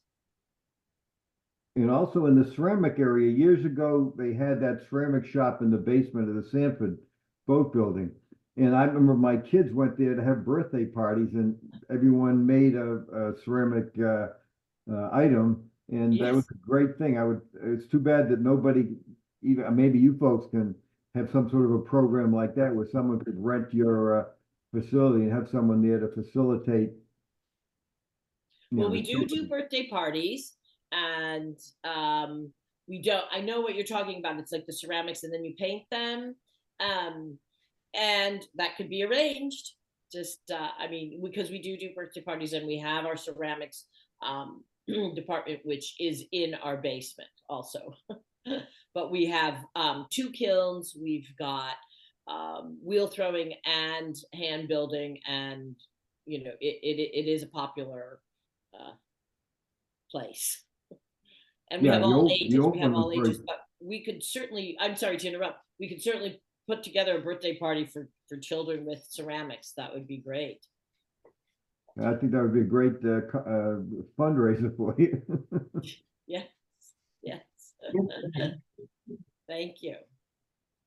Speaker 12: And also in the ceramic area, years ago, they had that ceramic shop in the basement of the Sanford Boat Building. And I remember my kids went there to have birthday parties, and everyone made a ceramic item, and that was a great thing. It's too bad that nobody, even maybe you folks, can have some sort of a program like that where someone could rent your facility and have someone there to facilitate.
Speaker 10: Well, we do birthday parties, and we don't, I know what you're talking about. It's like the ceramics and then you paint them. And that could be arranged. Just, I mean, because we do birthday parties and we have our ceramics department, which is in our basement also. But we have 2 kilns. We've got wheel throwing and hand building, and you know, it is a popular place. And we
Speaker 12: Yeah,
Speaker 10: have
Speaker 12: the
Speaker 10: all
Speaker 12: old- the
Speaker 10: ages,
Speaker 12: old
Speaker 10: we have
Speaker 12: one was
Speaker 10: all
Speaker 12: very-
Speaker 10: ages, but we could certainly, I'm sorry to interrupt, we could certainly put together a birthday party for children with ceramics. That would be great.
Speaker 12: I think that would be a great fundraiser for you.
Speaker 10: Yes, yes. Thank you.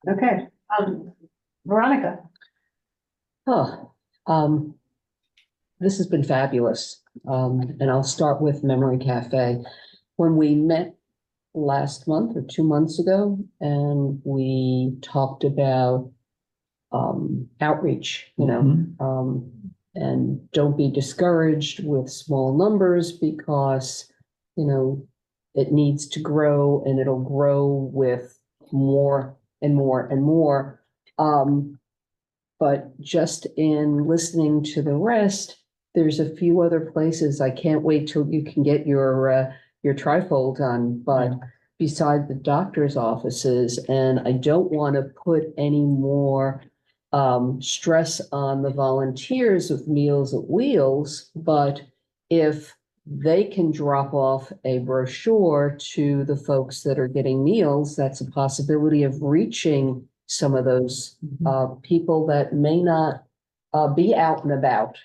Speaker 1: Okay, Veronica.
Speaker 13: Oh, this has been fabulous. And I'll start with Memory Cafe. When we met last month or 2 months ago, and we talked about outreach, and don't be discouraged with small numbers because, it needs to grow and it'll grow with more and more and more. But just in listening to the rest, there's a few other places. I can't wait till you can get your trifold done, but beside the doctor's offices, and I don't want to put any more stress on the volunteers of Meals at Wheels, but if they can drop off a brochure to the folks that are getting meals, that's a possibility of reaching some of those people that may not be out and about.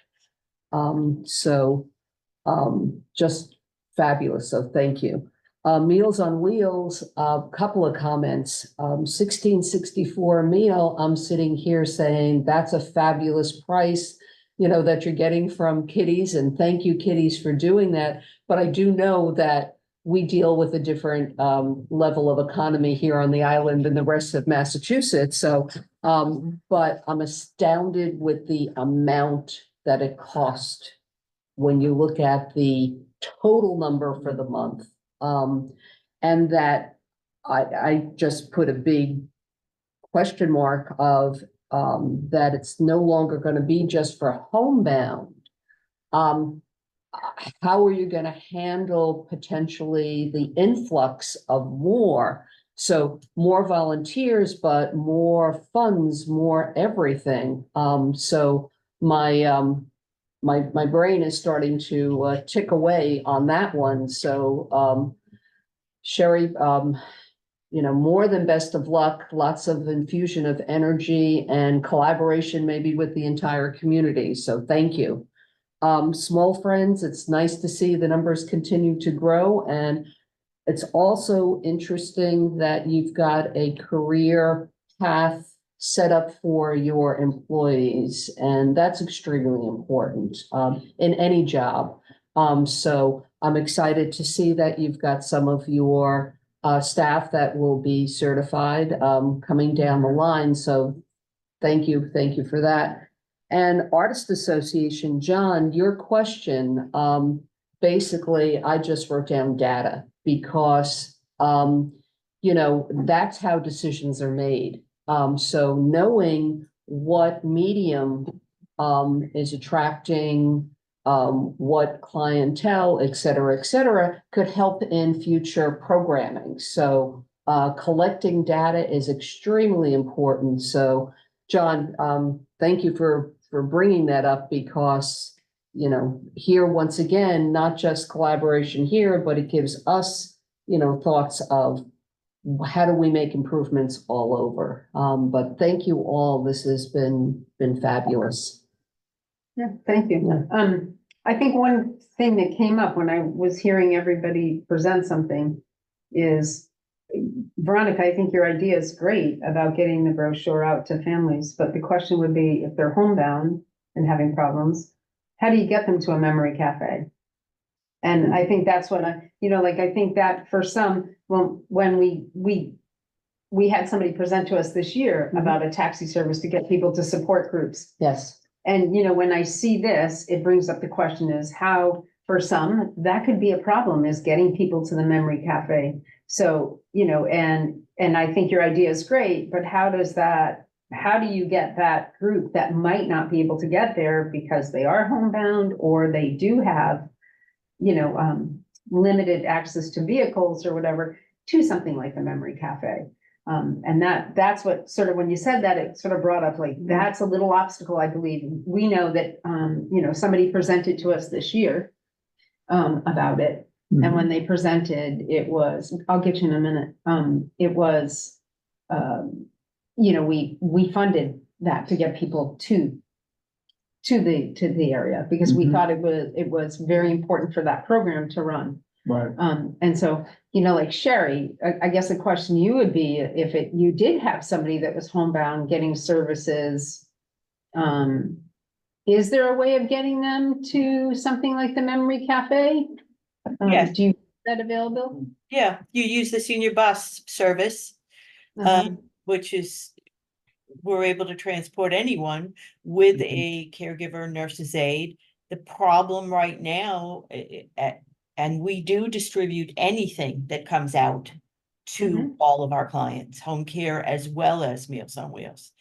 Speaker 13: Just fabulous. So thank you. Meals on Wheels, a couple of comments. 1664 a meal. I'm sitting here saying that's a fabulous price, that you're getting from Kitties, and thank you, Kitties, for doing that. But I do know that we deal with a different level of economy here on the island than the rest of Massachusetts. So, but I'm astounded with the amount that it cost when you look at the total number for the month. And that I just put a big question mark of that it's no longer going to be just for homebound. How are you going to handle potentially the influx of more? So more volunteers, but more funds, more everything. So my brain is starting to tick away on that one. So Sherry, more than best of luck, lots of infusion of energy and collaboration maybe with the entire community. So thank you. Small Friends, it's nice to see the numbers continue to grow, and it's also interesting that you've got a career path set up for your employees, and that's extremely important in any job. So I'm excited to see that you've got some of your staff that will be certified coming down the line. So thank you for that. And Artist Association, John, your question, basically, I just wrote down data because, that's how decisions are made. So knowing what medium is attracting what clientele, et cetera, could help in future programming. So collecting data is extremely important. So John, thank you for bringing that up because, here once again, not just collaboration here, but it gives us, thoughts of how do we make improvements all over. But thank you all. This has been fabulous.
Speaker 1: Yeah, thank you. I think one thing that came up when I was hearing everybody present something is, Veronica, I think your idea is great about getting the brochure out to families, but the question would be if they're homebound and having problems, how do you get them to a memory cafe? And I think that's what I think that for some, when we had somebody present to us this year about a taxi service to get people to support groups.
Speaker 13: Yes.
Speaker 1: And, when I see this, it brings up the question is how for some, that could be a problem, is getting people to the memory cafe. So, and I think your idea is great, but how do you get that group that might not be able to get there because they are homebound or they do have, limited access to vehicles or whatever, to something like the memory cafe? And that's what sort of, when you said that, it sort of brought up like, that's a little obstacle, I believe. We know that, somebody presented to us this year about it. And when they presented, it was, I'll get you in a minute. It was, we funded that to get people to the area because we thought it was very important for that program to run.
Speaker 3: Right.
Speaker 1: And so, like Sherry, I guess the question you would be, if you did have somebody that was homebound getting services, is there a way of getting them to something like the Memory Cafe?
Speaker 7: Yes.
Speaker 1: Do you have that available?
Speaker 7: Yeah, you use the senior bus service, which is, we're able to transport anyone with a caregiver, nurse's aide. The problem right now, and we do distribute anything that comes out to all of our clients, home care as well as Meals on Wheels.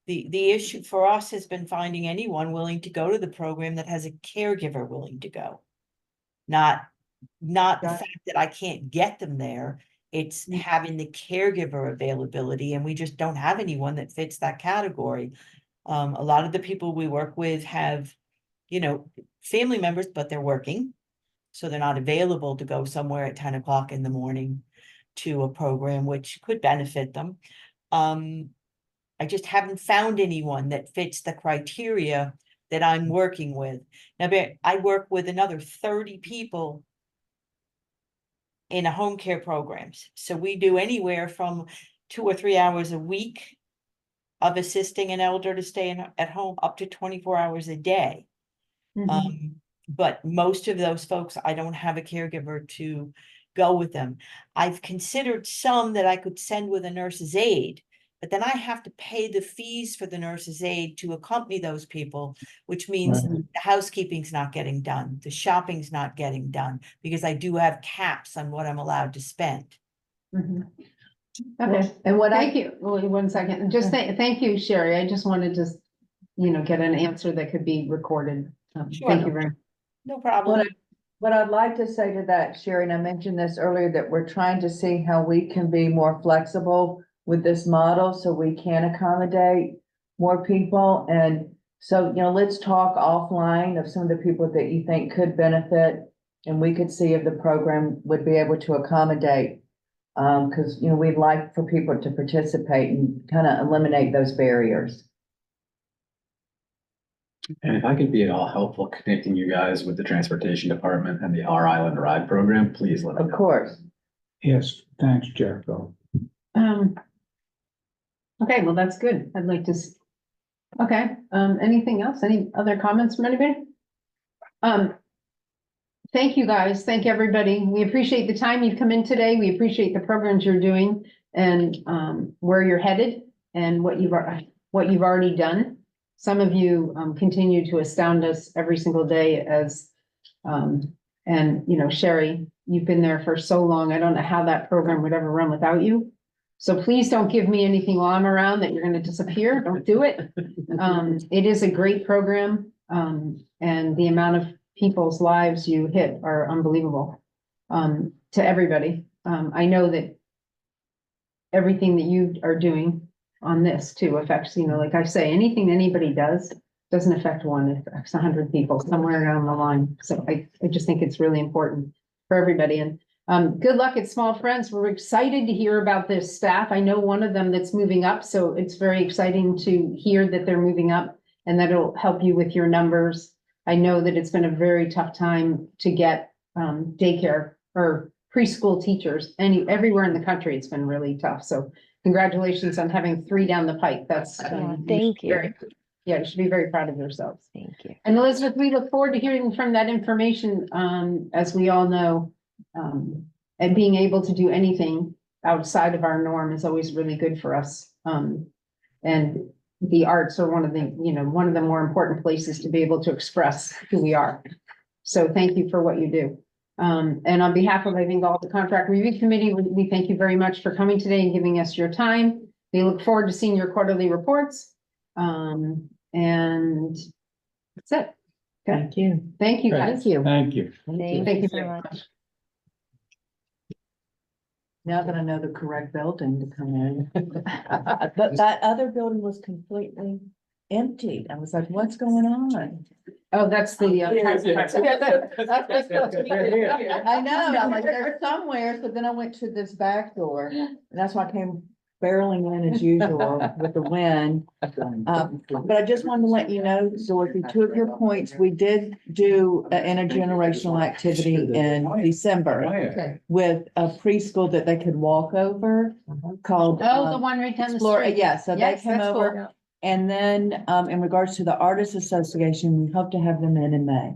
Speaker 7: The issue for us has been finding anyone willing to go to the program that has a caregiver willing to go. Not the fact that I can't get them there, it's having the caregiver availability, and we just don't have anyone that fits that category. A lot of the people we work with have, family members, but they're working. So they're not available to go somewhere at 10 o'clock in the morning to a program which could benefit them. I just haven't found anyone that fits the criteria that I'm working with. Now, I work with another 30 people in a home care programs. So we do anywhere from 2 or 3 hours a week of assisting an elder to stay at home up to 24 hours a day. But most of those folks, I don't have a caregiver to go with them. I've considered some that I could send with a nurse's aide, but then I have to pay the fees for the nurse's aide to accompany those people, which means the housekeeping's not getting done, the shopping's not getting done, because I do have caps on what I'm allowed to spend.
Speaker 1: Okay,
Speaker 6: And what
Speaker 1: thank you. Wait 1 second. Just thank you, Sherry. I just wanted to, get an answer that could be recorded.
Speaker 7: Sure.
Speaker 1: Thank you very much.
Speaker 7: No problem.
Speaker 6: What I'd like to say to that, Sherry, and I mentioned this earlier, that we're trying to see how we can be more flexible with this model so we can accommodate more people. And so, let's talk offline of some of the people that you think could benefit, and we could see if the program would be able to accommodate. Because, we'd like for people to participate and kind of eliminate those barriers.
Speaker 4: And if I could be at all helpful connecting you guys with the transportation department and the Our Island Ride program, please let me know.
Speaker 6: Of course.
Speaker 3: Yes, thanks, Jericho.
Speaker 1: Okay, well, that's good. I'd like to, okay, anything else? Any other comments from anybody? Thank you, guys. Thank everybody. We appreciate the time you've come in today. We appreciate the programs you're doing and where you're headed and what you've already done. Some of you continue to astound us every single day as, Sherry, you've been there for so long. I don't know how that program would ever run without you. So please don't give me anything while I'm around that you're going to disappear. Don't do it. It is a great program. And the amount of people's lives you hit are unbelievable to everybody. I know that everything that you are doing on this too affects, like I say, anything anybody does doesn't affect one, it affects 100 people somewhere down the line. So I just think it's really important for everybody. And good luck at Small Friends. We're excited to hear about this staff. I know one of them that's moving up, so it's very exciting to hear that they're moving up and that it'll help you with your numbers. I know that it's been a very tough time to get daycare or preschool teachers everywhere in the country. It's been really tough. So congratulations on having 3 down the pike. That's
Speaker 9: thank you.
Speaker 1: You should be very proud of yourselves.
Speaker 9: Thank you.
Speaker 1: And Elizabeth, we look forward to hearing from that information, as we all know, and being able to do anything outside of our norm is always really good for us. And the arts are one of the more important places to be able to express who we are. So thank you for what you do. And on behalf of, I think, all the contract review committee, we thank you very much for coming today and giving us your time. We look forward to seeing your quarterly reports. And that's it. Okay.
Speaker 6: Thank you.
Speaker 1: Thank you,
Speaker 3: Okay.
Speaker 1: guys.
Speaker 3: Thank you.
Speaker 1: Thank you very much.
Speaker 6: Now that I know the correct building to come in. But that other building was completely emptied. I was like, what's going on?
Speaker 1: Oh, that's the.
Speaker 6: I know, I'm like, they're somewhere, so then I went to this back door, and that's why I came barreling in as usual with the wind. But I just wanted to let you know, Dorothy, 2 of your points, we did do an intergenerational activity in December
Speaker 1: Okay.
Speaker 6: with a preschool that they could walk over called.
Speaker 1: Oh, the one right down the
Speaker 6: Explore,
Speaker 1: street.
Speaker 6: yeah, so they
Speaker 1: Yes,
Speaker 6: came
Speaker 1: that's
Speaker 6: over.
Speaker 1: cool.
Speaker 6: And then, in regards to the Artists Association, we hope to have them in May.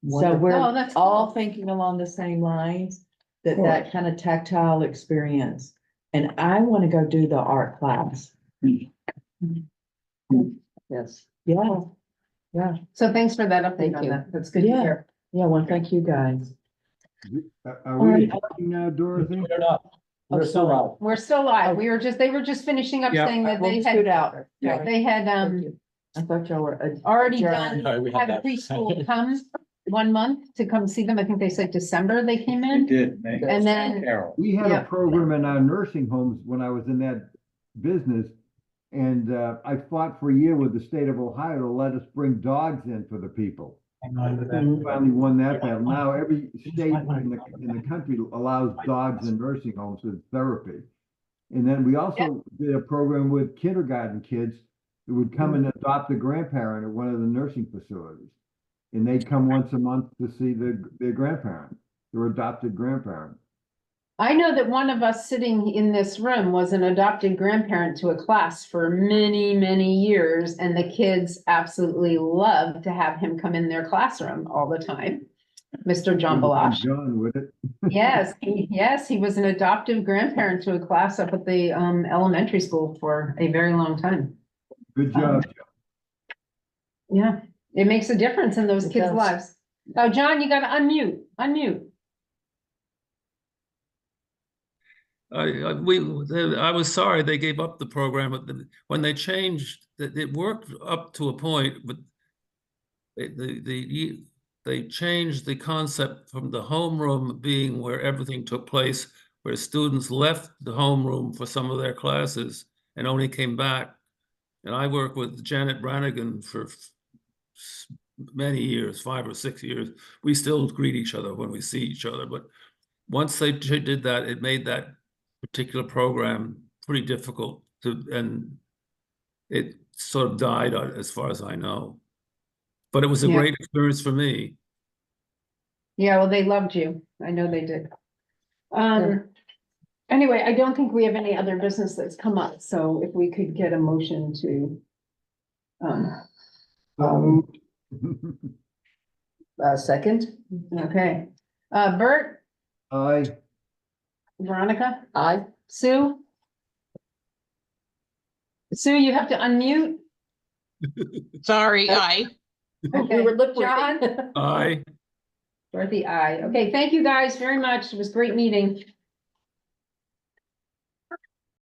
Speaker 6: So we're
Speaker 1: Oh, that's
Speaker 6: all
Speaker 1: cool.
Speaker 6: thinking along the same lines, that kind of tactile experience. And I want to go do the art class.
Speaker 13: Yes.
Speaker 6: Yeah, yeah,
Speaker 1: So thanks for that update
Speaker 13: Thank
Speaker 1: on
Speaker 13: you.
Speaker 1: that. That's good to
Speaker 6: Yeah.
Speaker 1: hear.
Speaker 6: yeah, well, thank you guys.
Speaker 12: Are we talking now, Dorothy?
Speaker 6: We're still
Speaker 3: out.
Speaker 1: We're still live. They were just finishing up
Speaker 3: Yeah.
Speaker 1: saying that
Speaker 6: We'll
Speaker 1: they
Speaker 6: scoot
Speaker 1: had,
Speaker 6: out.
Speaker 3: Yeah.
Speaker 1: they had,
Speaker 6: I thought y'all were.
Speaker 1: already
Speaker 6: adjourned.
Speaker 1: done, had a preschool come 1 month to come see them. I think they said December they came in.
Speaker 3: did.
Speaker 1: And then,
Speaker 12: We had a
Speaker 1: Yeah.
Speaker 12: program in our nursing homes when I was in that business. And I fought for a year with the state of Ohio to let us bring dogs in for the people. Finally won that battle. Now every state in the country allows dogs in nursing homes as therapy. And then we also did a program with kindergarten kids who would come and adopt a grandparent at one of the nursing facilities. And they'd come once a month to see their grandparent, their adopted grandparent.
Speaker 1: I know that one of us sitting in this room was an adopted grandparent to a class for many, many years, and the kids absolutely loved to have him come in their classroom all the time. Mr. John Balash.
Speaker 12: John with it.
Speaker 1: Yes, he was an adoptive grandparent to a class up at the elementary school for a very long time.
Speaker 12: Good job.
Speaker 1: Yeah, it makes a difference in those
Speaker 6: It
Speaker 1: kids'
Speaker 6: does.
Speaker 1: lives. Oh, John, you gotta unmute.
Speaker 11: I was sorry they gave up the program, but when they changed, it worked up to a point, but they changed the concept from the homeroom being where everything took place, where students left the homeroom for some of their classes and only came back. And I worked with Janet Brannigan for many years, 5 or 6 years. We still greet each other when we see each other, but once they did that, it made that particular program pretty difficult to, and it sort of died as far as I know. But it was a
Speaker 1: Yeah.
Speaker 11: great experience for me.
Speaker 1: Yeah, well, they loved you. I know they did. Anyway, I don't think we have any other business that's come up, so if we could get a motion to
Speaker 13: Second,
Speaker 1: okay. Bert,
Speaker 12: Aye.
Speaker 1: Veronica,
Speaker 13: aye.
Speaker 1: Sue? Sue, you have to unmute.
Speaker 2: Sorry, I.
Speaker 1: Okay,
Speaker 13: were lip
Speaker 1: John?
Speaker 11: Aye.
Speaker 1: Dorothy, aye. Okay, thank you guys very much. It was a great meeting.